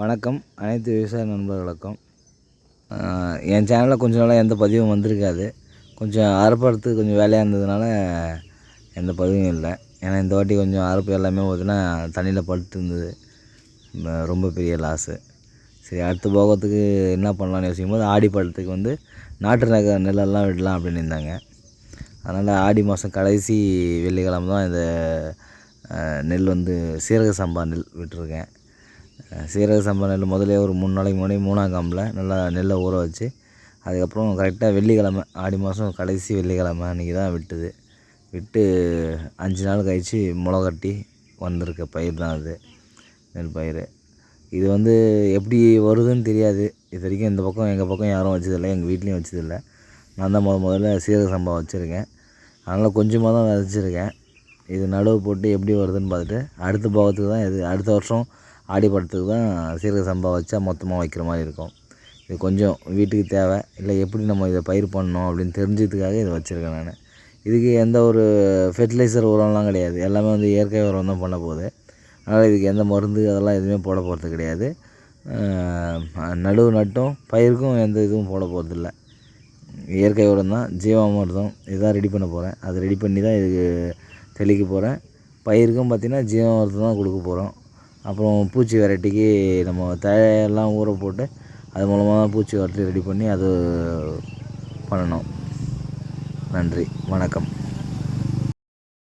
வணக்கம். அனைத்து விவசாய நண்பர்களுக்கும். என் சேனலில் கொஞ்ச நாளாக எந்த பதிவும் வந்திருக்காது. கொஞ்சம் அறுப்பறுத்து கொஞ்சம் வேலையாக இருந்ததுனால எந்த பதிவும் இல்லை. ஏன்னா இந்த வாட்டி கொஞ்சம் அறுப்பு எல்லாமே பார்த்தீங்கன்னா தண்ணியில் படுத்து இருந்தது. ரொம்ப பெரிய லாஸு. சரி, அடுத்த போகத்துக்கு என்ன பண்ணலான்னு யோசிக்கும்போது ஆடி பழத்துக்கு நாட்டு நெல்லெல்லாம் விடலாம் அப்படின்னு இருந்தாங்க. அதனால் ஆடி மாதம் கடைசி வெள்ளிக்கிழமை தான் இந்த நெல் சீரக சம்பா நெல் விட்டுருக்கேன். சீரக சம்பா நெல் முதலே ஒரு 3 நாளைக்கு முன்னாடி 3ஆம் காம்பில் நல்லா நெல்லை ஊற வச்சு அதுக்கப்புறம் கரெக்டாக வெள்ளிக்கிழமை ஆடி மாதம் கடைசி வெள்ளிக்கிழமை அன்றைக்கி தான் விட்டு 5 நாள் கழித்து முளை கட்டி வந்திருக்க பயிர் தான் அது, நெல் பயிர். இது எப்படி வருதுன்னு தெரியாது. இது வரைக்கும் இந்த பக்கம் எங்கள் பக்கம் யாரும் வச்சதில்லை, எங்கள் வீட்லேயும் வச்சதில்லை. நான் தான் முதல்ல சீரக சம்பா வச்சுருக்கேன். அதனால் கொஞ்சமாக தான் விதைச்சிருக்கேன். இது நடவு போட்டு எப்படி வருதுன்னு பார்த்துட்டு அடுத்த போகத்துக்கு தான் அடுத்த வருஷம் ஆடி பழத்துக்கு தான் சீரக சம்பா வச்சா மொத்தமாக வைக்கிற மாதிரி இருக்கும். இது கொஞ்சம் வீட்டுக்கு தேவை, இல்லை எப்படி நம்ம இதை பயிர் பண்ணணும் அப்படின்னு தெரிஞ்சதுக்காக இதை வச்சுருக்கேன் நான். இதுக்கு எந்த ஒரு ஃபெர்டிலைசர் உரம்லாம் கிடையாது. எல்லாமே இயற்கை உரம் தான் பண்ண போகுது. அதனால் இதுக்கு எந்த மருந்து அதெல்லாம் எதுவுமே போட போகிறது கிடையாது. நடுவு நட்டும் பயிருக்கும் எந்த இதுவும் போட போகிறதில்ல. இயற்கை உரம் தான், ஜீவாமிர்தம் இதுதான் ரெடி பண்ண போகிறேன். அதை ரெடி பண்ணி தான் இதுக்கு தெளிக்க போகிறேன். பயிருக்கும் பார்த்திங்கன்னா ஜீவாமிர்தம் தான் கொடுக்க போகிறோம். அப்புறம் பூச்சி வெரைட்டிக்கு நம்ம தழையெல்லாம் ஊற போட்டு அது மூலமாக தான் பூச்சி வெரைட்டி ரெடி பண்ணி அது பண்ணணும். நன்றி, வணக்கம்.